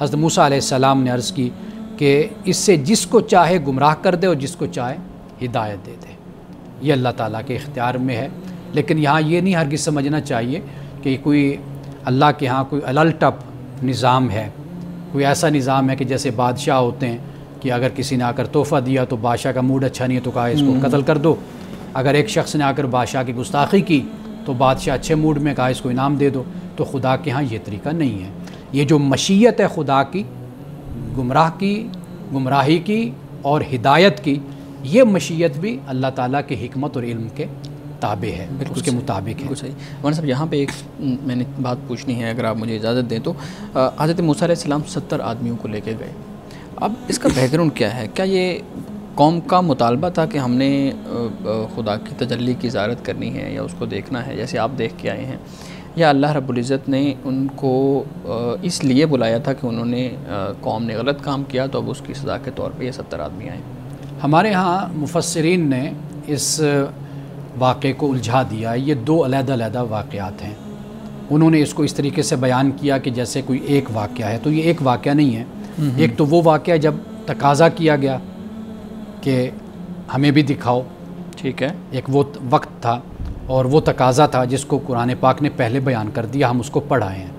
حضرت موسیٰ علیہ السلام نے عرض کی کہ اس سے جس کو چاہے گمراہ کر دے اور جس کو چاہے ہدایت دے دے، یہ اللہ تعالیٰ کے اختیار میں ہے۔ لیکن یہاں یہ نہیں ہرگز سمجھنا چاہیے کہ کوئی اللہ کے ہاں کوئی الٹپ نظام ہے، کوئی ایسا نظام ہے کہ جیسے بادشاہ ہوتے ہیں کہ اگر کسی نے آ کر تحفہ دیا تو بادشاہ کا موڈ اچھا نہیں ہے تو کہا اس کو قتل کر دو، اگر ایک شخص نے آ کر بادشاہ کی گستاخی کی تو بادشاہ اچھے موڈ میں کہا اس کو انعام دے دو۔ تو خدا کے ہاں یہ طریقہ نہیں ہے۔ یہ جو مشیت ہے خدا کی، گمراہی کی اور ہدایت کی، یہ مشیت بھی اللہ تعالیٰ کے حکمت اور علم کے تابع ہے، اس کے مطابق ہے۔ بالکل صحیح۔ مولانا صاحب یہاں پہ ایک میں نے بات پوچھنی ہے، اگر آپ مجھے اجازت دیں تو حضرت موسیٰ علیہ السلام 70 آدمیوں کو لے کے گئے، اب اس کا بیک گراؤنڈ کیا ہے؟ کیا یہ قوم کا مطالبہ تھا کہ ہم نے خدا کی تجلی کی زیارت کرنی ہے یا اس کو دیکھنا ہے جیسے آپ دیکھ کے آئے ہیں، یا اللہ رب العزت نے ان کو اس لیے بلایا تھا کہ انہوں نے قوم نے غلط کام کیا تو اب اس کی سزا کے طور پہ یہ 70 آدمی آئے؟ ہمارے ہاں مفسرین نے اس واقعے کو الجھا دیا ہے۔ یہ 2 علیحدہ واقعات ہیں۔ انہوں نے اس کو اس طریقے سے بیان کیا کہ جیسے کوئی ایک واقعہ ہے، تو یہ ایک واقعہ نہیں ہے۔ ایک تو وہ واقعہ جب تقاضا کیا گیا کہ ہمیں بھی دکھاؤ، ٹھیک ہے، ایک وہ وقت تھا اور وہ تقاضا تھا جس کو قرآن پاک نے پہلے بیان کر دیا، ہم اس کو پڑھ آئے ہیں۔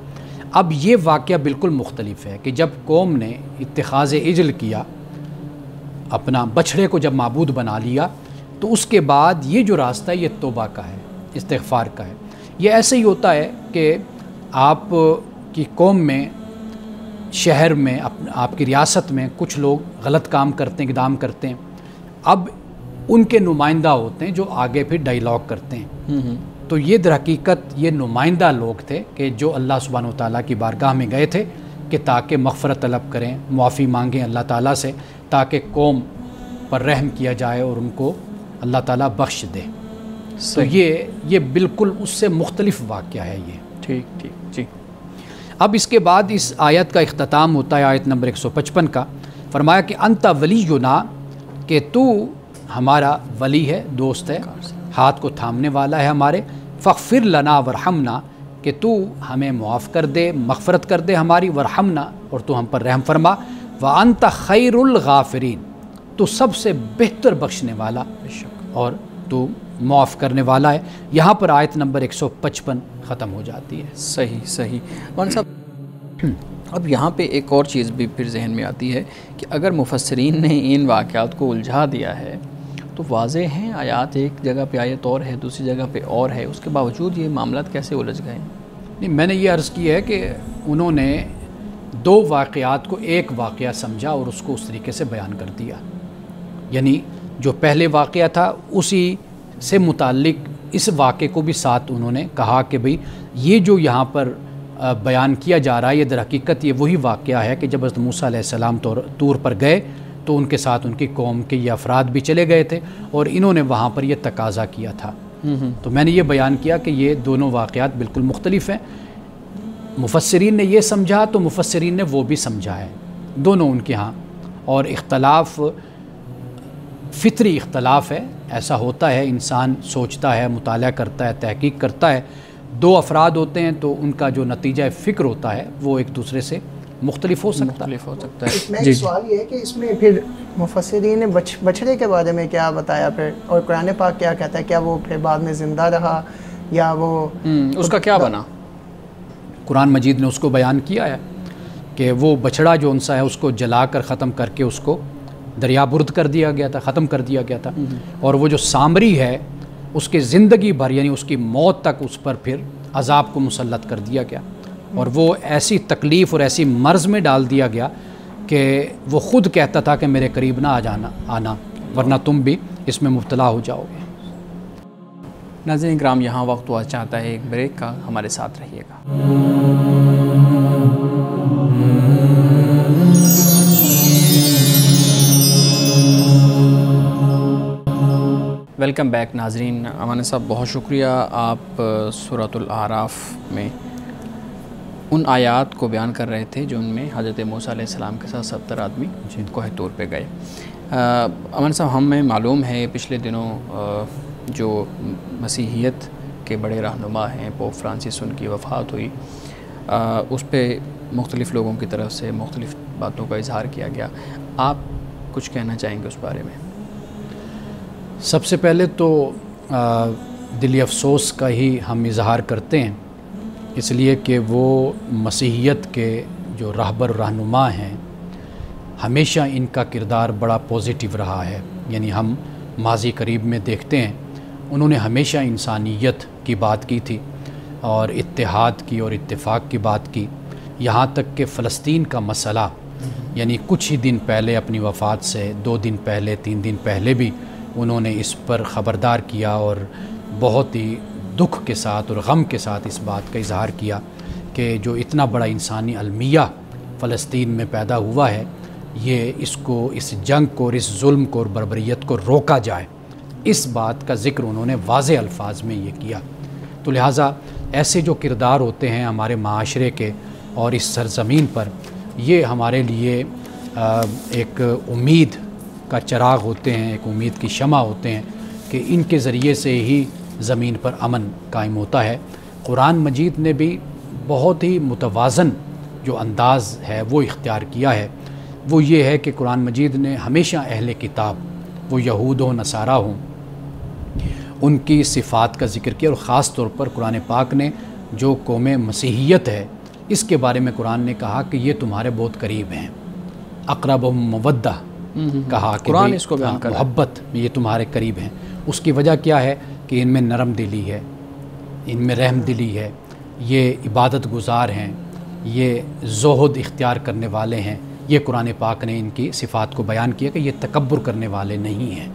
اب یہ واقعہ بالکل مختلف ہے کہ جب قوم نے اتخاذ عجل کیا، اپنا بچھڑے کو جب معبود بنا لیا، تو اس کے بعد یہ جو راستہ ہے یہ توبہ کا ہے، استغفار کا ہے۔ یہ ایسے ہی ہوتا ہے کہ آپ کی قوم میں، شہر میں، آپ کی ریاست میں کچھ لوگ غلط کام کرتے ہیں، اقدام کرتے ہیں، اب ان کے نمائندہ ہوتے ہیں جو آگے پھر ڈائیلاگ کرتے ہیں۔ تو یہ در حقیقت یہ نمائندہ لوگ تھے کہ جو اللہ سبحانہ و تعالیٰ کی بارگاہ میں گئے تھے کہ تاکہ مغفرت طلب کریں، معافی مانگیں اللہ تعالیٰ سے، تاکہ قوم پر رحم کیا جائے اور ان کو اللہ تعالیٰ بخش دے۔ تو یہ بالکل اس سے مختلف واقعہ ہے یہ۔ ٹھیک جی۔ اب اس کے بعد اس آیت کا اختتام ہوتا ہے آیت نمبر 155 کا، فرمایا کہ انت ولینا، کہ تو ہمارا ولی ہے، دوست ہے، ہاتھ کو تھامنے والا ہے ہمارے، فاغفر لنا ورحمنا، کہ تو ہمیں معاف کر دے، مغفرت کر دے ہماری، ورحمنا، اور تو ہم پر رحم فرما، وانت خیر الغافرین، تو سب سے بہتر بخشنے والا اور تو معاف کرنے والا ہے۔ یہاں پر آیت نمبر 155 ختم ہو جاتی ہے۔ صحیح۔ مولانا صاحب اب یہاں پہ ایک اور چیز بھی پھر ذہن میں آتی ہے کہ اگر مفسرین نے ان واقعات کو الجھا دیا ہے تو واضح ہیں آیات، ایک جگہ پہ آیت اور ہے، دوسری جگہ پہ اور ہے، اس کے باوجود یہ معاملات کیسے الجھ گئے؟ نہیں، میں نے یہ عرض کی ہے کہ انہوں نے 2 واقعات کو ایک واقعہ سمجھا اور اس کو اس طریقے سے بیان کر دیا، یعنی جو پہلے واقعہ تھا اسی سے متعلق اس واقعے کو بھی ساتھ انہوں نے کہا کہ بھئی یہ جو یہاں پر بیان کیا جا رہا ہے یہ در حقیقت یہ وہی واقعہ ہے کہ جب حضرت موسیٰ علیہ السلام طور پر گئے تو ان کے ساتھ ان کی قوم کے یہ افراد بھی چلے گئے تھے اور انہوں نے وہاں پر یہ تقاضا کیا تھا۔ تو میں نے یہ بیان کیا کہ یہ دونوں واقعات بالکل مختلف ہیں۔ مفسرین نے یہ سمجھا تو مفسرین نے وہ بھی سمجھا ہے، دونوں ان کے ہاں، اور اختلاف فطری اختلاف ہے، ایسا ہوتا ہے، انسان سوچتا ہے، مطالعہ کرتا ہے، تحقیق کرتا ہے، 2 افراد ہوتے ہیں تو ان کا جو نتیجہ فکر ہوتا ہے وہ ایک دوسرے سے مختلف ہو سکتا ہے۔ اس میں ایک سوال یہ ہے کہ اس میں پھر مفسرین نے بچھڑے کے بارے میں کیا بتایا پھر، اور قرآن پاک کیا کہتا ہے؟ کیا وہ پھر بعد میں زندہ رہا یا وہ اس کا کیا بنا؟ قرآن مجید نے اس کو بیان کیا ہے کہ وہ بچھڑا جو ان سا ہے اس کو جلا کر ختم کر کے اس کو دریا برد کر دیا گیا تھا، ختم کر دیا گیا تھا، اور وہ جو سامری ہے اس کے زندگی بھر یعنی اس کی موت تک اس پر پھر عذاب کو مسلط کر دیا گیا، اور وہ ایسی تکلیف اور ایسی مرض میں ڈال دیا گیا کہ وہ خود کہتا تھا کہ میرے قریب نہ آنا ورنہ تم بھی اس میں مبتلا ہو جاؤ گے۔ ناظرین کرام، یہاں وقت ہوا چاہتا ہے ایک بریک کا، ہمارے ساتھ رہیے گا۔ ویلکم بیک ناظرین۔ امان صاحب بہت شکریہ، آپ سورۃ الاعراف میں ان آیات کو بیان کر رہے تھے جو ان میں حضرت موسیٰ علیہ السلام کے ساتھ 70 آدمی کوہ طور پہ گئے۔ امان صاحب ہمیں معلوم ہے پچھلے دنوں جو مسیحیت کے بڑے رہنما ہیں پوپ فرانسس، ان کی وفات ہوئی، اس پہ مختلف لوگوں کی طرف سے مختلف باتوں کا اظہار کیا گیا، آپ کچھ کہنا چاہیں گے اس بارے میں؟ سب سے پہلے تو دلی افسوس کا ہی ہم اظہار کرتے ہیں، اس لیے کہ وہ مسیحیت کے جو رہبر رہنما ہیں ہمیشہ ان کا کردار بڑا پازیٹیو رہا ہے. یعنی ہم ماضی قریب میں دیکھتے ہیں انہوں نے ہمیشہ انسانیت کی بات کی تھی اور اتحاد کی اور اتفاق کی بات کی، یہاں تک کہ فلسطین کا مسئلہ یعنی کچھ ہی دن پہلے اپنی وفات سے 2 دن پہلے 3 دن پہلے بھی انہوں نے اس پر خبردار کیا اور بہت ہی دکھ کے ساتھ اور غم کے ساتھ اس بات کا اظہار کیا کہ جو اتنا بڑا انسانی المیہ فلسطین میں پیدا ہوا ہے یہ اس جنگ کو اور اس ظلم کو اور بربریت کو روکا جائے، اس بات کا ذکر انہوں نے واضح الفاظ میں یہ کیا. تو لہٰذا ایسے جو کردار ہوتے ہیں ہمارے معاشرے کے اور اس سرزمین پر، یہ ہمارے لیے ایک امید کا چراغ ہوتے ہیں، ایک امید کی شمع ہوتے ہیں کہ ان کے ذریعے سے ہی زمین پر امن قائم ہوتا ہے. قرآن مجید نے بھی بہت ہی متوازن جو انداز ہے وہ اختیار کیا ہے. وہ یہ ہے کہ قرآن مجید نے ہمیشہ اہل کتاب، وہ یہود ہوں نصارہ ہوں، ان کی صفات کا ذکر کیا، اور خاص طور پر قرآن پاک نے جو قوم مسیحیت ہے اس کے بارے میں قرآن نے کہا کہ یہ تمہارے بہت قریب ہیں، اقربہم مودہ کہا کہ قرآن اس کو بیان کر رہا ہے، محبت یہ تمہارے قریب ہیں. اس کی وجہ کیا ہے کہ ان میں نرم دلی ہے، ان میں رحم دلی ہے، یہ عبادت گزار ہیں، یہ زہد اختیار کرنے والے ہیں. یہ قرآن پاک نے ان کی صفات کو بیان کیا کہ یہ تکبر کرنے والے نہیں ہیں.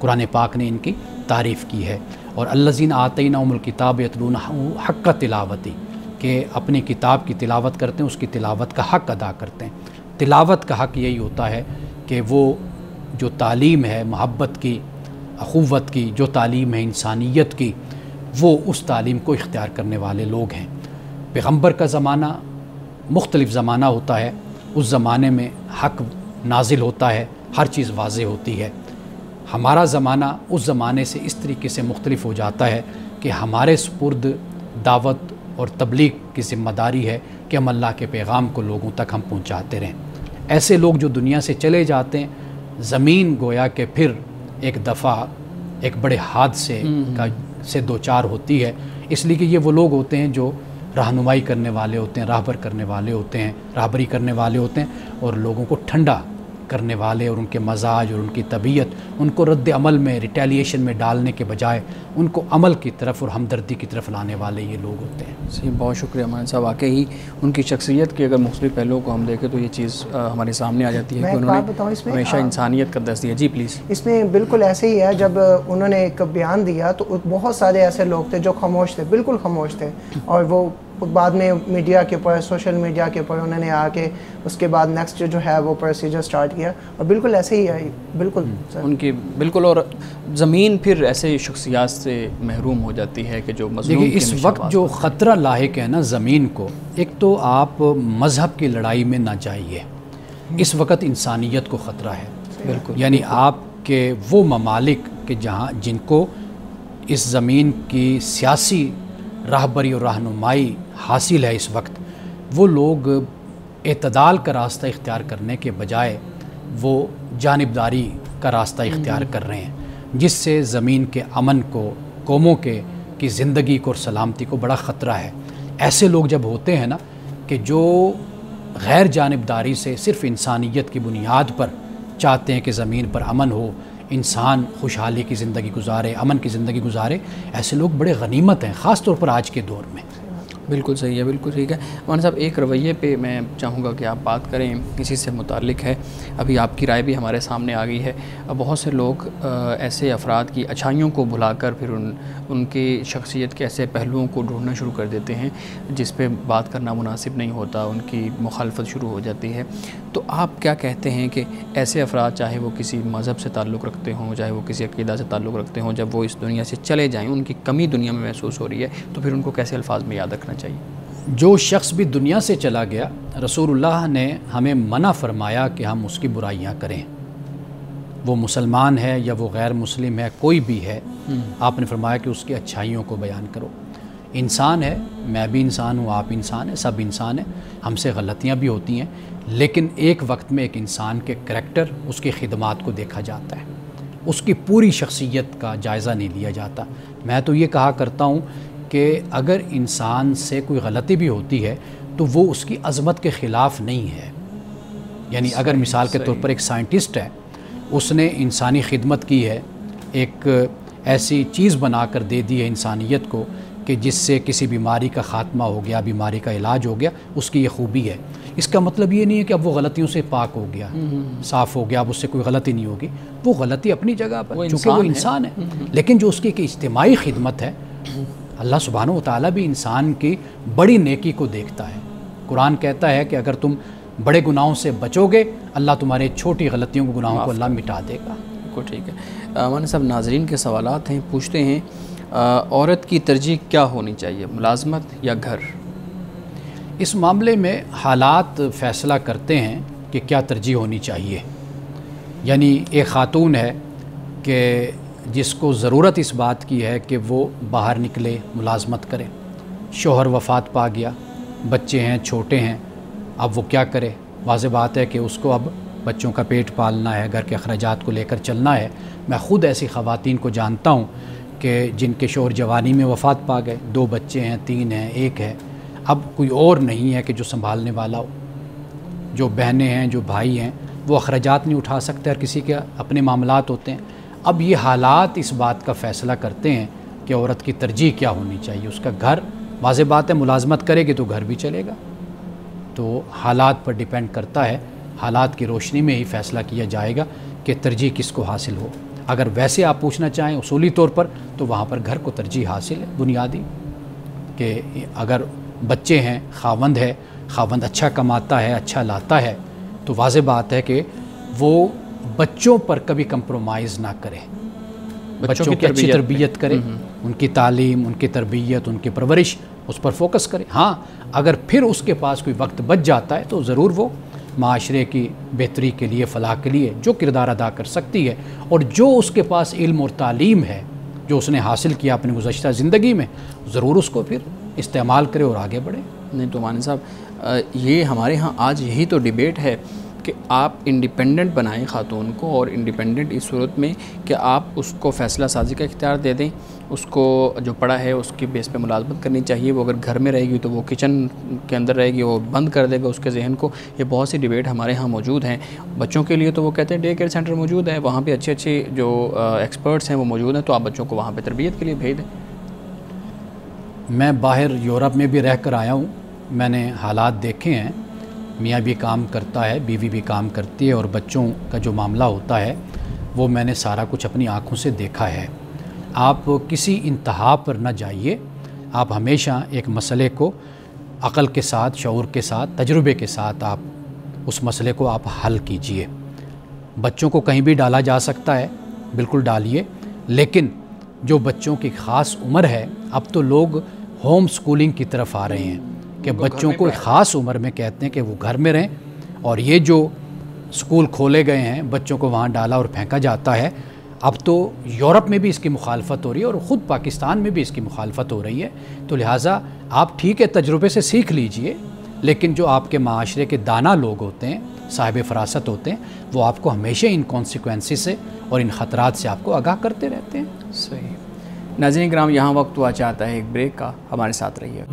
قرآن پاک نے ان کی تعریف کی ہے. اور الذین آتیناہم الکتاب یتلونہ حق تلاوتی، کہ اپنی کتاب کی تلاوت کرتے ہیں، اس کی تلاوت کا حق ادا کرتے ہیں. تلاوت کا حق یہی ہوتا ہے کہ وہ جو تعلیم ہے محبت کی، اخوت کی، جو تعلیم ہے انسانیت کی، وہ اس تعلیم کو اختیار کرنے والے لوگ ہیں. پیغمبر کا زمانہ مختلف زمانہ ہوتا ہے، اس زمانے میں حق نازل ہوتا ہے، ہر چیز واضح ہوتی ہے. ہمارا زمانہ اس زمانے سے اس طریقے سے مختلف ہو جاتا ہے کہ ہمارے سپرد دعوت اور تبلیغ کی ذمہ داری ہے کہ ہم اللہ کے پیغام کو لوگوں تک ہم پہنچاتے رہیں. ایسے لوگ جو دنیا سے چلے جاتے ہیں، زمین گویا کہ پھر ایک دفعہ ایک بڑے حادثے سے دوچار ہوتی ہے، اس لیے کہ یہ وہ لوگ ہوتے ہیں جو رہنمائی کرنے والے ہوتے ہیں، راہبر کرنے والے ہوتے ہیں، راہبری کرنے والے ہوتے ہیں، اور لوگوں کو ٹھنڈا کرنے والے اور ان کے مزاج اور ان کی طبیعت ان کو رد عمل میں ریٹیلیشن میں ڈالنے کے بجائے ان کو عمل کی طرف اور ہمدردی کی طرف لانے والے یہ لوگ ہوتے ہیں. جی بہت شکریہ مان صاحب. واقعی ان کی شخصیت کے اگر مختلف پہلوؤں کو ہم دیکھیں تو یہ چیز ہمارے سامنے آ جاتی ہے کہ انہوں نے ہمیشہ انسانیت کا درس دیا. جی پلیز. اس میں بالکل ایسے ہی ہے، جب انہوں نے ایک بیان دیا تو بہت سارے ایسے لوگ تھے جو خاموش تھے، بالکل خاموش تھے، اور وہ بعد میں میڈیا کے اوپر، سوشل میڈیا کے اوپر انہوں نے آ کے اس کے بعد نیکسٹ جو ہے وہ پروسیجر سٹارٹ کیا، اور بالکل ایسے ہی ہے. بالکل ان کی بالکل. اور زمین پھر ایسے شخصیات سے محروم ہو جاتی ہے کہ جو مظلوم دیکھیے اس وقت جو خطرہ لاحق ہے نا زمین کو، ایک تو آپ مذہب کی لڑائی میں نہ جائیے، اس وقت انسانیت کو خطرہ ہے. بالکل. یعنی آپ کے وہ ممالک کہ جن کو اس زمین کی سیاسی راہبری اور رہنمائی حاصل ہے اس وقت، وہ لوگ اعتدال کا راستہ اختیار کرنے کے بجائے وہ جانبداری کا راستہ اختیار کر رہے ہیں، جس سے زمین کے امن کو، قوموں کی زندگی کو اور سلامتی کو بڑا خطرہ ہے. ایسے لوگ جب ہوتے ہیں نا کہ جو غیر جانبداری سے صرف انسانیت کی بنیاد پر چاہتے ہیں کہ زمین پر امن ہو، انسان خوشحالی کی زندگی گزارے، امن کی زندگی گزارے، ایسے لوگ بڑے غنیمت ہیں، خاص طور پر آج کے دور میں. بالکل صحیح ہے، بالکل ٹھیک ہے. مولانا صاحب ایک رویے پہ میں چاہوں گا کہ آپ بات کریں، اسی سے متعلق ہے. ابھی آپ کی رائے بھی ہمارے سامنے آ گئی ہے. بہت سے لوگ ایسے افراد کی اچھائیوں کو بھلا کر پھر ان کی شخصیت کے ایسے پہلوؤں کو ڈھونڈنا شروع کر دیتے ہیں جس پہ بات کرنا مناسب نہیں ہوتا، ان کی مخالفت شروع ہو جاتی ہے. تو آپ کیا کہتے ہیں کہ ایسے افراد چاہے وہ کسی مذہب سے تعلق رکھتے ہوں، چاہے وہ کسی عقیدہ سے تعلق رکھتے ہوں، جب وہ اس دنیا سے چلے جائیں، ان کی کمی دنیا میں محسوس ہو رہی ہے، تو پھر ان کو کیسے الفاظ میں یاد رکھنا چاہیے؟ جو شخص بھی دنیا سے چلا گیا، رسول اللہ نے ہمیں منع فرمایا کہ ہم اس کی برائیاں کریں. وہ مسلمان ہے یا وہ غیر مسلم ہے، کوئی بھی ہے، آپ نے فرمایا کہ اس کی اچھائیوں کو بیان کرو. انسان ہے، میں بھی انسان ہوں، آپ انسان ہیں، سب انسان ہیں، ہم سے غلطیاں بھی ہوتی ہیں، لیکن ایک وقت میں ایک انسان کے کریکٹر، اس کی خدمات کو دیکھا جاتا ہے، اس کی پوری شخصیت کا جائزہ نہیں لیا جاتا۔ میں تو یہ کہا کرتا ہوں کہ اگر انسان سے کوئی غلطی بھی ہوتی ہے تو وہ اس کی عظمت کے خلاف نہیں ہے۔ یعنی اگر مثال کے طور پر ایک سائنٹسٹ ہے، اس نے انسانی خدمت کی ہے، ایک ایسی چیز بنا کر دے دی ہے انسانیت کو کہ جس سے کسی بیماری کا خاتمہ ہو گیا، بیماری کا علاج ہو گیا، اس کی یہ خوبی ہے۔ اس کا مطلب یہ نہیں ہے کہ اب وہ غلطیوں سے پاک ہو گیا، صاف ہو گیا، اب اس سے کوئی غلطی نہیں ہوگی۔ وہ غلطی اپنی جگہ پر، چونکہ وہ انسان ہے، لیکن جو اس کی ایک اجتماعی خدمت ہے، اللہ سبحانہ و تعالیٰ بھی انسان کی بڑی نیکی کو دیکھتا ہے۔ قرآن کہتا ہے کہ اگر تم بڑے گناہوں سے بچو گے، اللہ تمہارے چھوٹی غلطیوں کو، گناہوں کو اللہ مٹا دے گا۔ بالکل ٹھیک ہے۔ مولانا صاحب، ناظرین کے سوالات ہیں، پوچھتے ہیں عورت کی ترجیح کیا ہونی چاہیے، ملازمت یا گھر؟ اس معاملے میں حالات فیصلہ کرتے ہیں کہ کیا ترجیح ہونی چاہیے۔ یعنی ایک خاتون ہے کہ جس کو ضرورت اس بات کی ہے کہ وہ باہر نکلے، ملازمت کرے، شوہر وفات پا گیا، بچے ہیں، چھوٹے ہیں، اب وہ کیا کرے؟ واضح بات ہے کہ اس کو اب بچوں کا پیٹ پالنا ہے، گھر کے اخراجات کو لے کر چلنا ہے۔ میں خود ایسی خواتین کو جانتا ہوں کہ جن کے شوہر جوانی میں وفات پا گئے، 2 بچے ہیں، 3 ہیں، 1 ہے، اب کوئی اور نہیں ہے کہ جو سنبھالنے والا ہو۔ جو بہنیں ہیں، جو بھائی ہیں، وہ اخراجات نہیں اٹھا سکتے، ہر کسی کے اپنے معاملات ہوتے ہیں۔ اب یہ حالات اس بات کا فیصلہ کرتے ہیں کہ عورت کی ترجیح کیا ہونی چاہیے۔ اس کا گھر، واضح بات ہے ملازمت کرے گی تو گھر بھی چلے گا، تو حالات پر ڈیپینڈ کرتا ہے، حالات کی روشنی میں ہی فیصلہ کیا جائے گا کہ ترجیح کس کو حاصل ہو۔ اگر ویسے آپ پوچھنا چاہیں اصولی طور پر، تو وہاں پر گھر کو ترجیح حاصل ہے، بنیادی، کہ اگر بچے ہیں، خاوند ہے، خاوند اچھا کماتا ہے، اچھا لاتا ہے، تو واضح بات ہے کہ وہ بچوں پر کبھی کمپرومائز نہ کرے، بچوں کی اچھی تربیت کرے، ان کی تعلیم، ان کی تربیت، ان کی پرورش، اس پر فوکس کرے۔ ہاں اگر پھر اس کے پاس کوئی وقت بچ جاتا ہے تو ضرور وہ معاشرے کی بہتری کے لیے، فلاح کے لیے جو کردار ادا کر سکتی ہے، اور جو اس کے پاس علم اور تعلیم ہے، جو اس نے حاصل کیا اپنی گزشتہ زندگی میں، ضرور اس کو پھر استعمال کرے اور آگے بڑھے۔ نہیں تو مانی صاحب، یہ ہمارے ہاں آج یہی تو ڈیبیٹ ہے کہ آپ انڈیپینڈنٹ بنائیں خاتون کو، اور انڈیپینڈنٹ اس صورت میں کہ آپ اس کو فیصلہ سازی کا اختیار دے دیں، اس کو جو پڑھا ہے اس کی بیس پہ ملازمت کرنی چاہیے، وہ اگر گھر میں رہے گی تو وہ کچن کے اندر رہے گی، وہ بند کر دے گا اس کے ذہن کو۔ یہ بہت سی ڈیبیٹ ہمارے ہاں موجود ہیں۔ بچوں کے لیے تو وہ کہتے ہیں ڈے کیئر سینٹر موجود ہے، وہاں پہ اچھے اچھے جو ایکسپرٹس ہیں وہ موجود ہیں، تو آپ بچوں کو وہاں پہ تربیت کے لیے بھیج دیں۔ میں باہر یورپ میں بھی رہ کر آیا ہوں، میں نے حالات دیکھے ہیں، میاں بھی کام کرتا ہے، بیوی بھی کام کرتی ہے، اور بچوں کا جو معاملہ ہوتا ہے وہ میں نے سارا کچھ اپنی آنکھوں سے دیکھا ہے۔ آپ کسی انتہا پر نہ جائیے، آپ ہمیشہ ایک مسئلے کو عقل کے ساتھ، شعور کے ساتھ، تجربے کے ساتھ آپ اس مسئلے کو آپ حل کیجئے۔ بچوں کو کہیں بھی ڈالا جا سکتا ہے، بالکل ڈالیے، لیکن جو بچوں کی خاص عمر ہے، اب تو لوگ ہوم سکولنگ کی طرف آ رہے ہیں کہ بچوں کو ایک خاص عمر میں کہتے ہیں کہ وہ گھر میں رہیں، اور یہ جو سکول کھولے گئے ہیں بچوں کو وہاں ڈالا اور پھینکا جاتا ہے، اب تو یورپ میں بھی اس کی مخالفت ہو رہی ہے اور خود پاکستان میں بھی اس کی مخالفت ہو رہی ہے۔ تو لہٰذا آپ ٹھیک ہے تجربے سے سیکھ لیجئے، لیکن جو آپ کے معاشرے کے دانا لوگ ہوتے ہیں، صاحب فراست ہوتے ہیں، وہ آپ کو ہمیشہ ان کانسیکوینسز سے اور ان خطرات سے آپ کو آگاہ کرتے رہتے ہیں۔ صحیح۔ ناظرین کرام، یہاں وقت ہوا چاہتا ہے ایک بریک کا، ہمارے ساتھ رہیے۔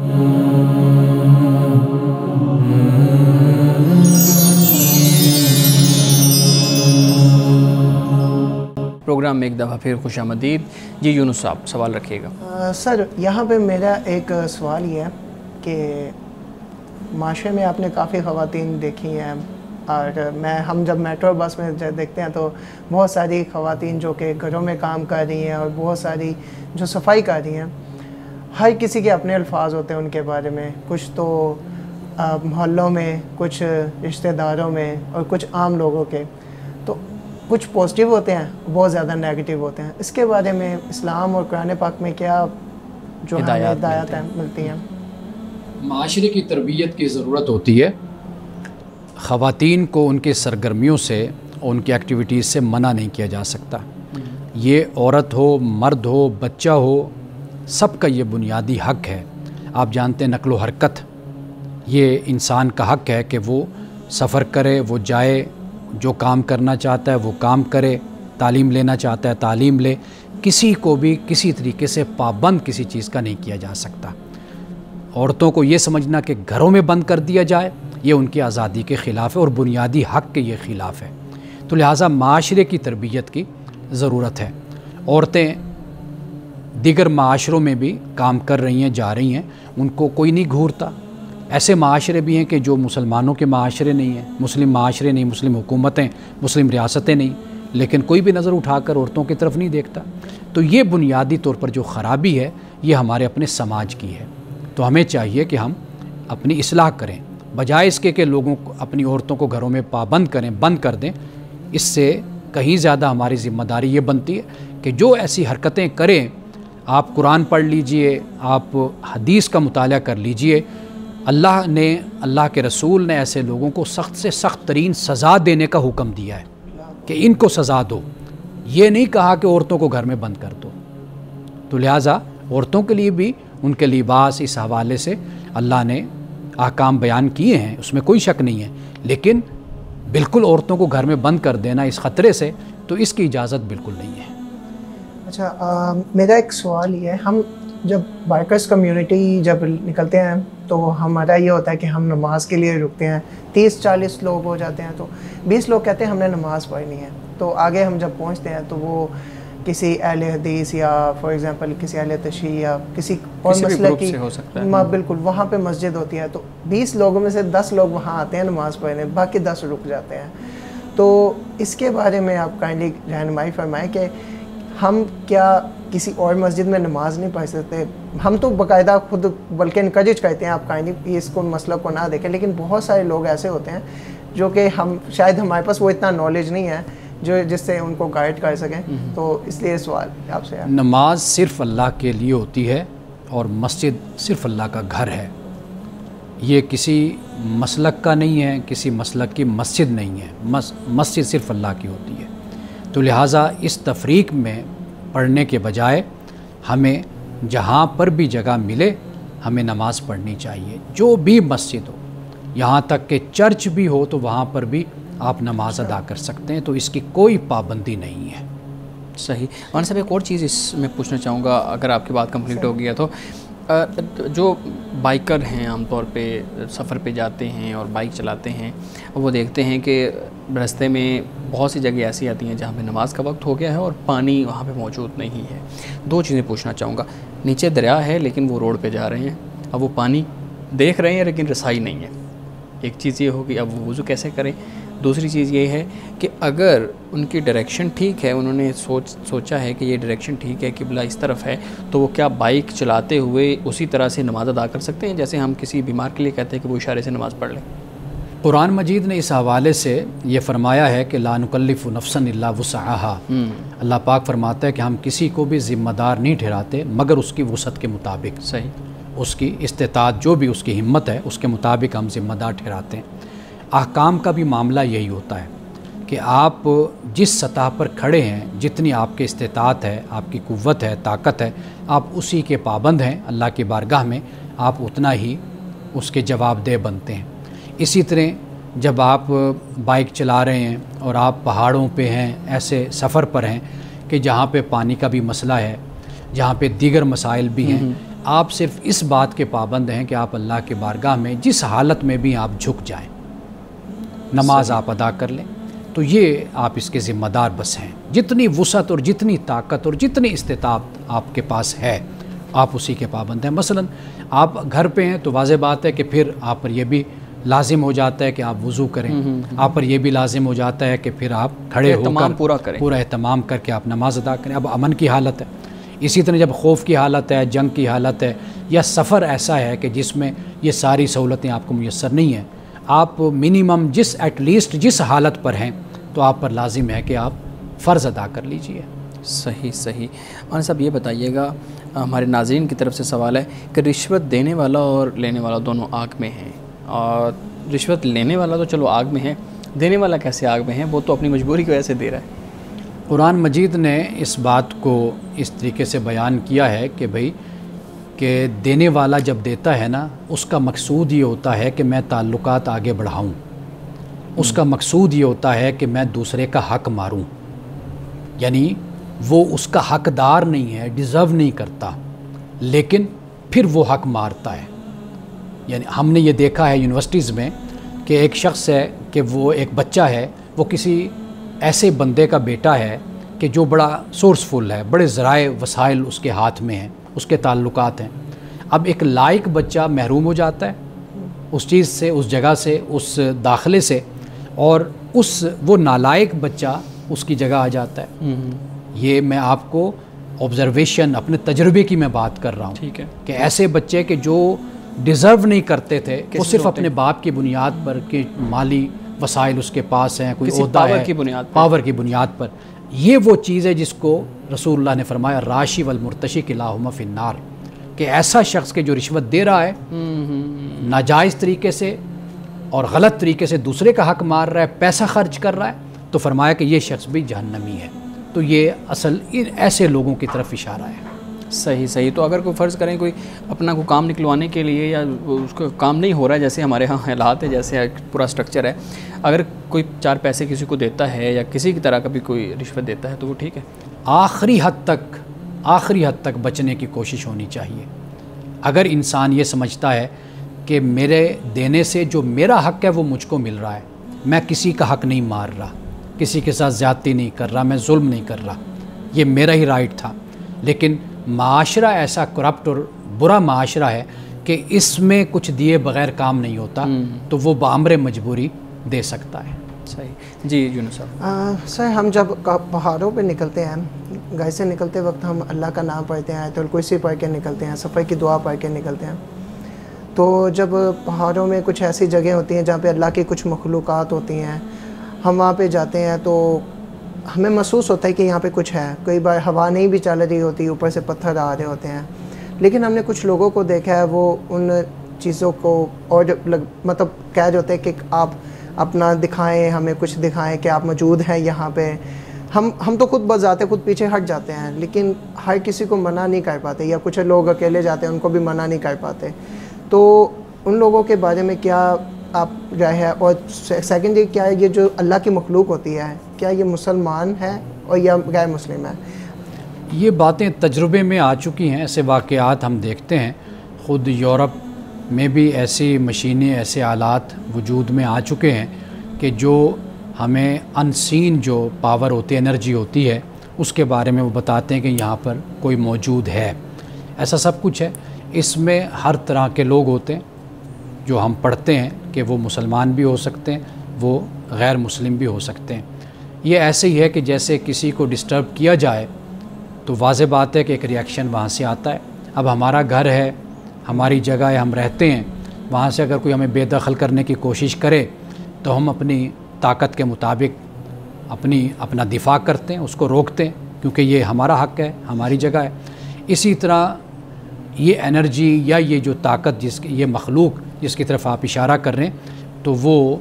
پروگرام میں ایک دفعہ پھر خوش آمدید۔ جی یونس صاحب، سوال رکھیے گا۔ سر، یہاں پہ میرا ایک سوال یہ ہے کہ معاشرے میں آپ نے کافی خواتین دیکھی ہیں، اور ہم جب میٹرو بس میں دیکھتے ہیں تو بہت ساری خواتین جو کہ گھروں میں کام کر رہی ہیں اور بہت ساری جو صفائی کر رہی ہیں۔ ہر کسی کے اپنے الفاظ ہوتے ہیں ان کے بارے میں، کچھ تو محلوں میں، کچھ رشتہ داروں میں، اور کچھ عام لوگوں کے، تو کچھ پازیٹیو ہوتے ہیں، بہت زیادہ نیگیٹو ہوتے ہیں۔ اس کے بارے میں اسلام اور قرآن پاک میں کیا جو ہدایات ملتی ہیں؟ معاشرے کی تربیت کی ضرورت ہوتی ہے۔ خواتین کو ان کے سرگرمیوں سے اور ان کی ایکٹیویٹیز سے منع نہیں کیا جا سکتا۔ یہ عورت ہو، مرد ہو، بچہ ہو، سب کا یہ بنیادی حق ہے آپ جانتے ہیں نقل و حرکت یہ انسان کا حق ہے کہ وہ سفر کرے، وہ جائے، جو کام کرنا چاہتا ہے وہ کام کرے، تعلیم لینا چاہتا ہے تعلیم لے، کسی کو بھی کسی طریقے سے پابند کسی چیز کا نہیں کیا جا سکتا۔ عورتوں کو یہ سمجھنا کہ گھروں میں بند کر دیا جائے یہ ان کی آزادی کے خلاف ہے اور بنیادی حق کے یہ خلاف ہے۔ تو لہٰذا معاشرے کی تربیت کی ضرورت ہے۔ عورتیں دیگر معاشروں میں بھی کام کر رہی ہیں، جا رہی ہیں، ان کو کوئی نہیں گھورتا۔ ایسے معاشرے بھی ہیں کہ جو مسلمانوں کے معاشرے نہیں ہیں، مسلم معاشرے نہیں، مسلم حکومتیں، مسلم ریاستیں نہیں، لیکن کوئی بھی نظر اٹھا کر عورتوں کی طرف نہیں دیکھتا۔ تو یہ بنیادی طور پر جو خرابی ہے یہ ہمارے اپنے سماج کی ہے۔ تو ہمیں چاہیے کہ ہم اپنی اصلاح کریں، بجائے اس کے کہ لوگوں کو اپنی عورتوں کو گھروں میں پابند کریں، بند کر دیں۔ اس سے کہیں زیادہ ہماری ذمہ داری یہ بنتی ہے کہ جو ایسی حرکتیں کریں، آپ قرآن پڑھ لیجئے، آپ حدیث کا مطالعہ کر لیجئے، اللہ نے، اللہ کے رسول نے ایسے لوگوں کو سخت سے سخت ترین سزا دینے کا حکم دیا ہے کہ ان کو سزا دو، یہ نہیں کہا کہ عورتوں کو گھر میں بند کر دو۔ تو لہٰذا عورتوں کے لیے بھی ان کے لباس اس حوالے سے اللہ نے احکام بیان کیے ہیں، اس میں کوئی شک نہیں ہے، لیکن بالکل عورتوں کو گھر میں بند کر دینا اس خطرے سے، تو اس کی اجازت بالکل نہیں ہے۔ اچھا، میرا ایک سوال یہ ہے، ہم جب بائکرز کمیونٹی جب نکلتے ہیں تو ہمارا یہ ہوتا ہے کہ ہم نماز کے لیے رکتے ہیں، 30-40 لوگ ہو جاتے ہیں تو 20 لوگ کہتے ہیں ہم نے نماز پڑھنی ہے، تو آگے ہم جب پہنچتے ہیں تو وہ کسی اہل حدیث یا فار ایگزامپل کسی اہل تشیع یا کسی اور مسئلہ کی، بالکل وہاں پہ مسجد ہوتی ہے، تو 20 لوگوں میں سے 10 لوگ وہاں آتے ہیں نماز پڑھنے، باقی 10 رک جاتے ہیں۔ تو اس کے بارے میں آپ کائنڈلی رہنمائی فرمائیں کہ ہم کیا کسی اور مسجد میں نماز نہیں پڑھ سکتے؟ ہم تو باقاعدہ خود بلکہ انکریج کرتے ہیں آپ کائنڈلی اس کو مسئلہ کو نہ دیکھیں، لیکن بہت سارے لوگ ایسے ہوتے ہیں جو کہ ہم شاید ہمارے پاس وہ اتنا نالج نہیں ہے جو جس سے ان کو گائیڈ کر سکیں، تو اس لیے سوال آپ سے ہے۔ نماز صرف اللہ کے لیے ہوتی ہے اور مسجد صرف اللہ کا گھر ہے، یہ کسی مسلک کا نہیں ہے، کسی مسلک کی مسجد نہیں ہے، مسجد صرف اللہ کی ہوتی ہے۔ تو لہٰذا اس تفریق میں پڑھنے کے بجائے ہمیں جہاں پر بھی جگہ ملے ہمیں نماز پڑھنی چاہیے، جو بھی مسجد ہو، یہاں تک کہ چرچ بھی ہو تو وہاں پر بھی آپ نماز ادا کر سکتے ہیں، تو اس کی کوئی پابندی نہیں ہے۔ صحیح۔ مولانا صاحب ایک اور چیز اس میں پوچھنا چاہوں گا، اگر آپ کی بات کمپلیٹ ہو گیا تو جو بائکر ہیں عام طور پہ سفر پہ جاتے ہیں اور بائک چلاتے ہیں، وہ دیکھتے ہیں کہ راستے میں بہت سی جگہ ایسی آتی ہیں جہاں پہ نماز کا وقت ہو گیا ہے اور پانی وہاں پہ موجود نہیں ہے۔ دو چیزیں پوچھنا چاہوں گا، نیچے دریا ہے لیکن وہ روڈ پہ جا رہے ہیں، اب وہ پانی دیکھ رہے ہیں لیکن رسائی نہیں ہے، ایک چیز یہ ہوگی اب وہ وضو کیسے کریں؟ دوسری چیز یہ ہے کہ اگر ان کی ڈائریکشن ٹھیک ہے، انہوں نے سوچا ہے کہ یہ ڈائریکشن ٹھیک ہے، قبلہ اس طرف ہے، تو وہ کیا بائک چلاتے ہوئے اسی طرح سے نماز ادا کر سکتے ہیں جیسے ہم کسی بیمار کے لیے کہتے ہیں کہ وہ اشارے سے نماز پڑھ لیں؟ قرآن مجید نے اس حوالے سے یہ فرمایا ہے کہ لا نکلف نفسا الا وسعها، اللہ پاک فرماتا ہے کہ ہم کسی کو بھی ذمہ دار نہیں ٹھہراتے مگر اس کی وسعت کے مطابق، صحیح، اس کی استطاعت جو بھی اس کی ہمت ہے اس کے مطابق ہم ذمہ دار ٹھہراتے ہیں۔ احکام کا بھی معاملہ یہی ہوتا ہے کہ آپ جس سطح پر کھڑے ہیں، جتنی آپ کے استطاعت ہے، آپ کی قوت ہے، طاقت ہے، آپ اسی کے پابند ہیں، اللہ کی بارگاہ میں آپ اتنا ہی اس کے جواب دہ بنتے ہیں۔ اسی طرح جب آپ بائک چلا رہے ہیں اور آپ پہاڑوں پہ ہیں، ایسے سفر پر ہیں کہ جہاں پہ پانی کا بھی مسئلہ ہے، جہاں پہ دیگر مسائل بھی ہیں، آپ صرف اس بات کے پابند ہیں کہ آپ اللہ کی بارگاہ میں جس حالت میں بھی آپ جھک جائیں، نماز آپ ادا کر لیں، تو یہ آپ اس کے ذمہ دار بس ہیں۔ جتنی وسعت اور جتنی طاقت اور جتنی استطاعت آپ کے پاس ہے آپ اسی کے پابند ہیں۔ مثلا آپ گھر پہ ہیں تو واضح بات ہے کہ پھر آپ پر یہ بھی لازم ہو جاتا ہے کہ آپ وضو کریں، آپ پر یہ بھی لازم ہو جاتا ہے کہ پھر آپ کھڑے ہو کر پورا اہتمام کر کے آپ نماز ادا کریں۔ اب امن کی حالت ہے، اسی طرح جب خوف کی حالت ہے، جنگ کی حالت ہے، یا سفر ایسا ہے کہ جس میں یہ ساری سہولتیں آپ کو میسر نہیں ہیں، آپ منیمم ایٹ لیسٹ جس حالت پر ہیں تو آپ پر لازم ہے کہ آپ فرض ادا کر لیجئے۔ صحیح صحیح۔ مولانا صاحب یہ بتائیے گا، ہمارے ناظرین کی طرف سے سوال ہے کہ رشوت دینے والا اور لینے والا دونوں آگ میں ہیں، اور رشوت لینے والا تو چلو آگ میں ہے، دینے والا کیسے آگ میں ہے؟ وہ تو اپنی مجبوری کی وجہ سے دے رہا ہے۔ قرآن مجید نے اس بات کو اس طریقے سے بیان کیا ہے کہ بھئی کہ دینے والا جب دیتا ہے نا اس کا مقصود یہ ہوتا ہے کہ میں تعلقات آگے بڑھاؤں، اس کا مقصود یہ ہوتا ہے کہ میں دوسرے کا حق ماروں، یعنی وہ اس کا حقدار نہیں ہے، ڈیزرو نہیں کرتا، لیکن پھر وہ حق مارتا ہے۔ یعنی ہم نے یہ دیکھا ہے یونیورسٹیز میں کہ ایک شخص ہے کہ وہ ایک بچہ ہے، وہ کسی ایسے بندے کا بیٹا ہے کہ جو بڑا سورسفل ہے، بڑے ذرائع وسائل اس کے ہاتھ میں ہیں، اس کے تعلقات ہیں۔ اب ایک لائق بچہ محروم ہو جاتا ہے اس چیز سے، اس جگہ سے، اس داخلے سے، اور وہ نالائق بچہ اس کی جگہ آ جاتا ہے۔ یہ میں آپ کو آبزرویشن اپنے تجربے کی میں بات کر رہا ہوں، ٹھیک ہے، کہ ایسے بچے کہ جو ڈیزرو نہیں کرتے تھے، وہ صرف اپنے باپ کی بنیاد پر کہ مالی وسائل اس کے پاس ہیں، کوئی عہدہ ہے، پاور کی بنیاد پر، یہ وہ چیز ہے جس کو رسول اللہ نے فرمایا راشی والمرتشی کلاہما فی النار، کہ ایسا شخص کہ جو رشوت دے رہا ہے ناجائز طریقے سے اور غلط طریقے سے دوسرے کا حق مار رہا ہے، پیسہ خرچ کر رہا ہے، تو فرمایا کہ یہ شخص بھی جہنمی ہے۔ تو یہ اصل ان ایسے لوگوں کی طرف اشارہ ہے۔ صحیح۔ تو اگر کوئی فرض کریں کوئی اپنا کوئی کام نکلوانے کے لیے، یا اس کا کام نہیں ہو رہا ہے، جیسے ہمارے ہاں حالات ہے، جیسے پورا سٹرکچر ہے، اگر کوئی 4 پیسے کسی کو دیتا ہے یا کسی کی طرح کا بھی کوئی رشوت دیتا ہے تو وہ ٹھیک ہے؟ آخری حد تک بچنے کی کوشش ہونی چاہیے۔ اگر انسان یہ سمجھتا ہے کہ میرے دینے سے جو میرا حق ہے وہ مجھ کو مل رہا ہے، میں کسی کا حق نہیں مار رہا، کسی کے ساتھ زیادتی نہیں کر رہا، میں ظلم نہیں کر رہا، یہ میرا ہی رائٹ تھا، لیکن معاشرہ ایسا کرپٹ اور برا معاشرہ ہے کہ اس میں کچھ دیے بغیر کام نہیں ہوتا، تو وہ بامر مجبوری دے سکتا ہے۔ صحیح جی یونس صاحب۔ سر ہم جب پہاڑوں پہ نکلتے ہیں، گھر سے نکلتے وقت ہم اللہ کا نام پڑھتے ہیں، آیت الکرسی پڑھ کے نکلتے ہیں، سفر کی دعا پڑھ کے نکلتے ہیں، تو جب پہاڑوں میں کچھ ایسی جگہیں ہوتی ہیں جہاں پہ اللہ کی کچھ مخلوقات ہوتی ہیں، ہم وہاں پہ جاتے ہیں تو ہمیں محسوس ہوتا ہے کہ یہاں پہ کچھ ہے۔ کئی بار ہوا نہیں بھی چل رہی ہوتی، اوپر سے پتھر آ رہے ہوتے ہیں، لیکن ہم نے کچھ لوگوں کو دیکھا ہے وہ ان چیزوں کو اور مطلب کہہ ہوتے ہیں کہ آپ اپنا دکھائیں، ہمیں کچھ دکھائیں کہ آپ موجود ہیں یہاں پہ۔ ہم تو خود بذات خود پیچھے ہٹ جاتے ہیں، لیکن ہر کسی کو منع نہیں کر پاتے، یا کچھ لوگ اکیلے جاتے ہیں ان کو بھی منع نہیں کر پاتے۔ تو ان لوگوں کے بارے میں کیا آپ رائے ہے؟ اور سیکنڈلی کیا یہ جو اللہ کی مخلوق ہوتی ہے، کیا یہ مسلمان ہے اور یا غیر مسلم ہے؟ یہ باتیں تجربے میں آ چکی ہیں، ایسے واقعات ہم دیکھتے ہیں، خود یورپ میں بھی ایسی مشینیں، ایسے آلات وجود میں آ چکے ہیں کہ جو ہمیں ان سین جو پاور ہوتی ہے، انرجی ہوتی ہے، اس کے بارے میں وہ بتاتے ہیں کہ یہاں پر کوئی موجود ہے۔ ایسا سب کچھ ہے۔ اس میں ہر طرح کے لوگ ہوتے ہیں، جو ہم پڑھتے ہیں کہ وہ مسلمان بھی ہو سکتے ہیں، وہ غیر مسلم بھی ہو سکتے ہیں۔ یہ ایسے ہی ہے کہ جیسے کسی کو ڈسٹرب کیا جائے تو واضح بات ہے کہ ایک ری ایکشن وہاں سے آتا ہے۔ اب ہمارا گھر ہے، ہماری جگہ ہے، ہم رہتے ہیں، وہاں سے اگر کوئی ہمیں بے دخل کرنے کی کوشش کرے تو ہم اپنی طاقت کے مطابق اپنا دفاع کرتے ہیں، اس کو روکتے ہیں، کیونکہ یہ ہمارا حق ہے، ہماری جگہ ہے۔ اسی طرح یہ انرجی یا یہ جو طاقت یہ مخلوق جس کی طرف آپ اشارہ کر رہے ہیں، تو وہ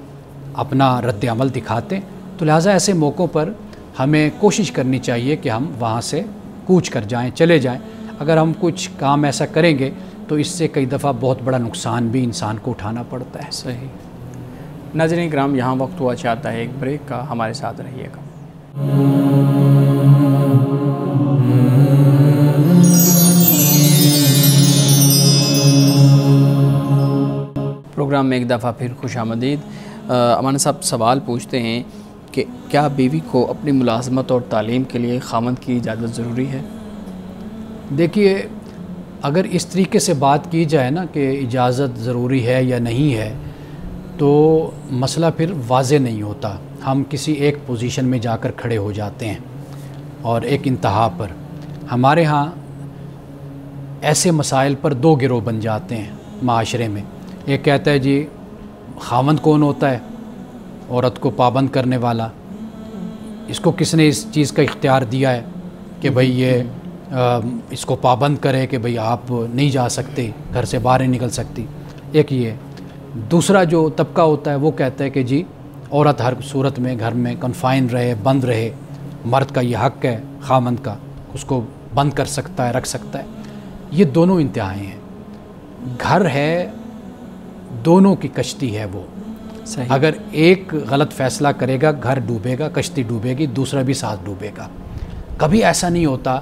اپنا رد عمل دکھاتے ہیں۔ تو لہٰذا ایسے موقعوں پر ہمیں کوشش کرنی چاہیے کہ ہم وہاں سے کوچ کر جائیں، چلے جائیں۔ اگر ہم کچھ کام ایسا کریں گے تو اس سے کئی دفعہ بہت بڑا نقصان بھی انسان کو اٹھانا پڑتا ہے۔ صحیح۔ ناظرین کرام، یہاں وقت ہوا چاہتا ہے ایک بریک کا، ہمارے ساتھ رہیے گا۔ پروگرام میں ایک دفعہ پھر خوش آمدید۔ امان صاحب سوال پوچھتے ہیں کہ کیا بیوی کو اپنی ملازمت اور تعلیم کے لیے خاوند کی اجازت ضروری ہے؟ دیکھیے، اگر اس طریقے سے بات کی جائے نا کہ اجازت ضروری ہے یا نہیں ہے، تو مسئلہ پھر واضح نہیں ہوتا۔ ہم کسی ایک پوزیشن میں جا کر کھڑے ہو جاتے ہیں اور ایک انتہا پر۔ ہمارے ہاں ایسے مسائل پر 2 گروہ بن جاتے ہیں معاشرے میں۔ ایک کہتا ہے جی خاوند کون ہوتا ہے؟ عورت کو پابند کرنے والا۔ اس کو کس نے اس چیز کا اختیار دیا ہے کہ بھئی یہ اس کو پابند کرے کہ بھئی آپ نہیں جا سکتے، گھر سے باہر نہیں نکل سکتی؟ ایک یہ۔ دوسرا جو طبقہ ہوتا ہے وہ کہتا ہے کہ جی عورت ہر صورت میں گھر میں کنفائن رہے، بند رہے، مرد کا یہ حق ہے خاوند کا، اس کو بند کر سکتا ہے، رکھ سکتا ہے۔ یہ دونوں انتہائی ہیں. گھر ہے، دونوں کی کشتی ہے وہ. صحیح. اگر ایک غلط فیصلہ کرے گا گھر ڈوبے گا، کشتی ڈوبے گی، دوسرا بھی ساتھ ڈوبے گا. کبھی ایسا نہیں ہوتا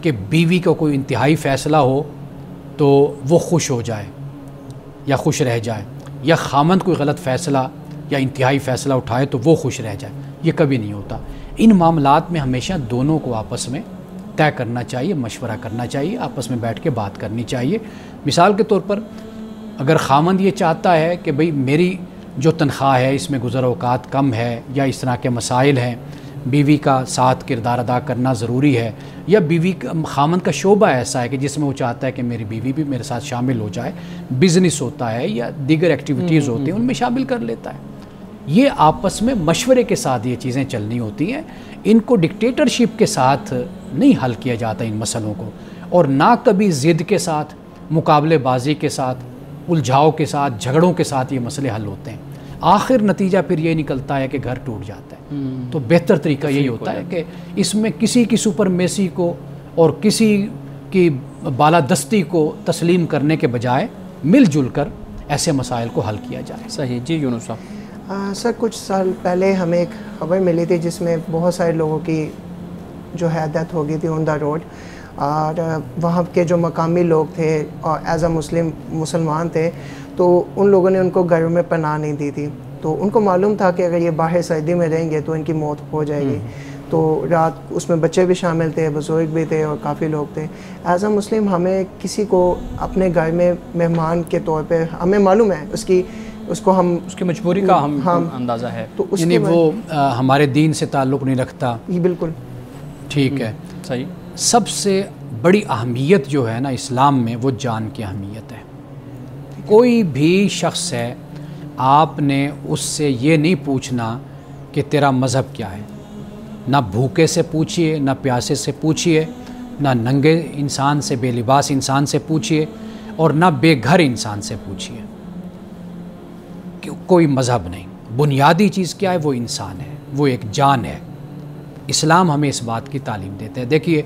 کہ بیوی کا کوئی انتہائی فیصلہ ہو تو وہ خوش ہو جائے یا خوش رہ جائے، یا خامند کوئی غلط فیصلہ یا انتہائی فیصلہ اٹھائے تو وہ خوش رہ جائے. یہ کبھی نہیں ہوتا. ان معاملات میں ہمیشہ دونوں کو آپس میں طے کرنا چاہیے، مشورہ کرنا چاہیے، آپس میں بیٹھ کے بات کرنی چاہیے. مثال کے طور پر اگر خامند یہ چاہتا ہے کہ بھئی میری جو تنخواہ ہے اس میں گزر اوقات کم ہے، یا اس طرح کے مسائل ہیں، بیوی کا ساتھ کردار ادا کرنا ضروری ہے، یا بیوی کا خامند کا شعبہ ایسا ہے کہ جس میں وہ چاہتا ہے کہ میری بیوی بھی میرے ساتھ شامل ہو جائے، بزنس ہوتا ہے یا دیگر ایکٹیویٹیز ہوتی ہیں ان میں شامل کر لیتا ہے. یہ آپس میں مشورے کے ساتھ یہ چیزیں چلنی ہوتی ہیں. ان کو ڈکٹیٹرشپ کے ساتھ نہیں حل کیا جاتا ان مسئلوں کو، اور نہ کبھی ضد کے ساتھ، مقابلے بازی کے ساتھ، الجھاؤ کے ساتھ، جھگڑوں کے ساتھ یہ مسئلے حل ہوتے ہیں. آخر نتیجہ پھر یہ نکلتا ہے کہ گھر ٹوٹ جاتا ہے. تو بہتر طریقہ یہی ہوتا ہے کہ اس میں کسی کی سپرمیسی کو اور کسی کی بالادستی کو تسلیم کرنے کے بجائے مل جل کر ایسے مسائل کو حل کیا جائے. صحیح. جی یونس صاحب. سر کچھ سال پہلے ہمیں ایک خبر ملی تھی جس میں بہت سارے لوگوں کی جو ہے ڈیتھ ہو گئی تھی آن دا روڈ، اور وہاں کے جو مقامی لوگ تھے اور ایز اے مسلمان تھے، تو ان لوگوں نے ان کو گھروں میں پناہ نہیں دی تھی. تو ان کو معلوم تھا کہ اگر یہ باہر سردی میں رہیں گے تو ان کی موت ہو جائے گی. تو رات اس میں بچے بھی شامل تھے، بزرگ بھی تھے اور کافی لوگ تھے. ایز اے مسلم ہمیں کسی کو اپنے گھر میں مہمان کے طور پہ، ہمیں معلوم ہے اس کی مجبوری کا ہم اندازہ ہے، تو اس یعنی وہ ہمارے دین سے تعلق نہیں رکھتا. یہ بالکل ٹھیک ہے. صحیح. سب سے بڑی اہمیت جو ہے نا اسلام میں وہ جان کی اہمیت ہے. کوئی بھی شخص ہے، آپ نے اس سے یہ نہیں پوچھنا کہ تیرا مذہب کیا ہے. نہ بھوکے سے پوچھئے، نہ پیاسے سے پوچھئے، نہ ننگے انسان سے، بے لباس انسان سے پوچھئے، اور نہ بے گھر انسان سے پوچھئے. کوئی مذہب نہیں. بنیادی چیز کیا ہے؟ وہ انسان ہے، وہ ایک جان ہے. اسلام ہمیں اس بات کی تعلیم دیتے ہیں. دیکھیے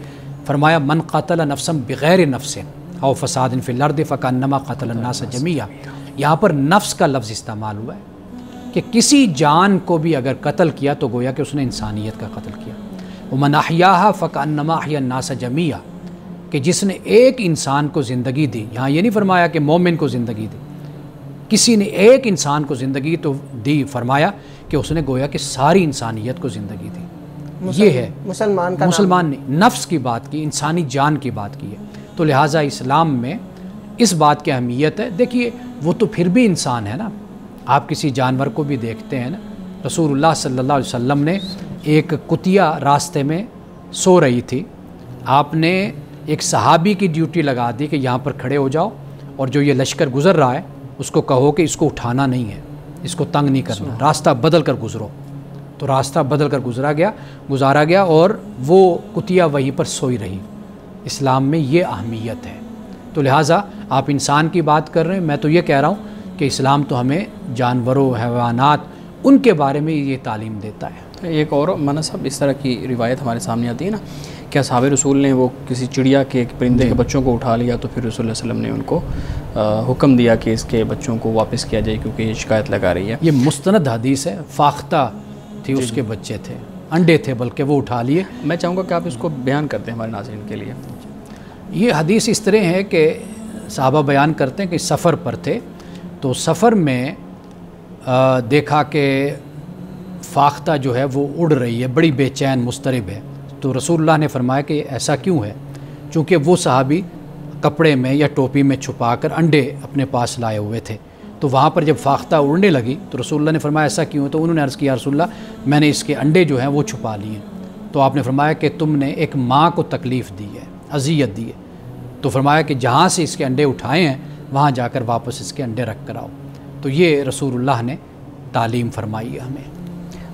فرمایا من قتل نفسا بغیر نفس او فساد فی الارض فکانما قتل الناس جمیعا. یہاں پر نفس کا لفظ استعمال ہوا ہے کہ کسی جان کو بھی اگر قتل کیا تو گویا کہ اس نے انسانیت کا قتل کیا. ومن احیاھا فکانما احیا الناس جمیعا، کہ جس نے ایک انسان کو زندگی دی. یہاں یہ نہیں فرمایا کہ مومن کو زندگی دی، کسی نے ایک انسان کو زندگی تو دی، فرمایا کہ اس نے گویا کہ ساری انسانیت کو زندگی دی. یہ ہے مسلمان نے نفس کی بات کی، انسانی جان کی بات کی ہے. تو لہٰذا اسلام میں اس بات کی اہمیت ہے. دیکھیے وہ تو پھر بھی انسان ہے نا. آپ کسی جانور کو بھی دیکھتے ہیں نا. رسول اللہ صلی اللہ علیہ وسلم نے ایک کتیا راستے میں سو رہی تھی، آپ نے ایک صحابی کی ڈیوٹی لگا دی کہ یہاں پر کھڑے ہو جاؤ، اور جو یہ لشکر گزر رہا ہے اس کو کہو کہ اس کو اٹھانا نہیں ہے، اس کو تنگ نہیں کرنا، راستہ بدل کر گزرو. تو راستہ بدل کر گزارا گیا اور وہ کتیا وہیں پر سوئی رہی. اسلام میں یہ اہمیت ہے. تو لہٰذا آپ انسان کی بات کر رہے ہیں، میں تو یہ کہہ رہا ہوں کہ اسلام تو ہمیں جانوروں، حیوانات، ان کے بارے میں یہ تعلیم دیتا ہے. ایک اور مولانا صاحب اس طرح کی روایت ہمارے سامنے آتی ہے نا کہ اصحاب رسول نے وہ کسی چڑیا کے پرندے کے بچوں کو اٹھا لیا، تو پھر رسول اللہ علیہ وسلم نے ان کو حکم دیا کہ اس کے بچوں کو واپس کیا جائے کیونکہ یہ شکایت لگا رہی ہے. یہ مستند حدیث ہے. فاختہ تھی، اس کے بچے تھے، انڈے تھے بلکہ، وہ اٹھا لیے. میں چاہوں گا کہ آپ اس کو بیان کرتے ہیں ہمارے ناظرین کے لیے. یہ حدیث اس طرح ہے کہ صحابہ بیان کرتے ہیں کہ سفر پر تھے، تو سفر میں دیکھا کہ فاختہ جو ہے وہ اڑ رہی ہے، بڑی بے چین مضطرب ہے. تو رسول اللہ نے فرمایا کہ ایسا کیوں ہے؟ چونکہ وہ صحابی کپڑے میں یا ٹوپی میں چھپا کر انڈے اپنے پاس لائے ہوئے تھے. تو وہاں پر جب فاختہ اڑنے لگی تو رسول اللہ نے فرمایا ایسا کیوں ہے؟ تو انہوں نے عرض کیا رسول اللہ میں نے اس کے انڈے جو ہیں وہ چھپا لیے. تو آپ نے فرمایا کہ تم نے ایک ماں کو تکلیف دی ہے، اذیت دی ہے. تو فرمایا کہ جہاں سے اس کے انڈے اٹھائے ہیں وہاں جا کر واپس اس کے انڈے رکھ کر آؤ. تو یہ رسول اللہ نے تعلیم فرمائی ہے ہمیں.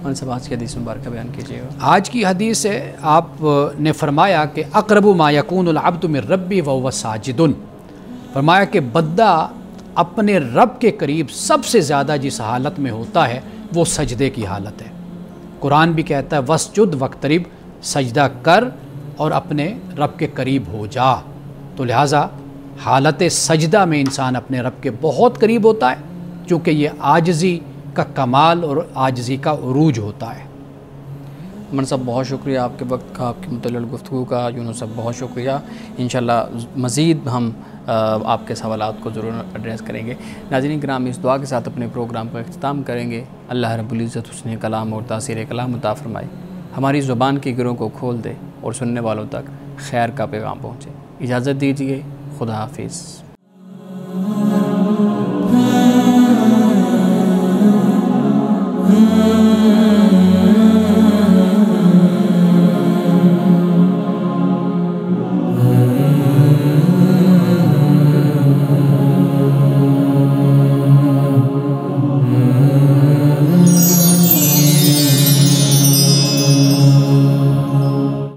ان سب آج کی حدیث مبارکہ بیان کیجیے گا. آج کی حدیث ہے، آپ نے فرمایا کہ اقرب ما یکون العبد من ربی وهو ساجد. فرمایا کہ بندہ اپنے رب کے قریب سب سے زیادہ جس حالت میں ہوتا ہے وہ سجدے کی حالت ہے. قرآن بھی کہتا ہے وسجد وقترب، سجدہ کر اور اپنے رب کے قریب ہو جا. تو لہٰذا حالت سجدہ میں انسان اپنے رب کے بہت قریب ہوتا ہے، چونکہ یہ عاجزی کا کمال اور عاجزی کا عروج ہوتا ہے۔ من صاحب بہت شکریہ آپ کے وقت کا، آپ کی مطلع گفتگو کا۔ یونس صاحب بہت شکریہ۔ انشاءاللہ مزید ہم آپ کے سوالات کو ضرور ایڈریس کریں گے۔ ناظرین کرام، اس دعا کے ساتھ اپنے پروگرام کا اختتام کریں گے۔ اللہ رب العزت حسن کلام اور تاثیر کلام عطا فرمائے، ہماری زبان کی گروں کو کھول دے اور سننے والوں تک خیر کا پیغام پہنچے۔ اجازت دیجیے، خدا حافظ۔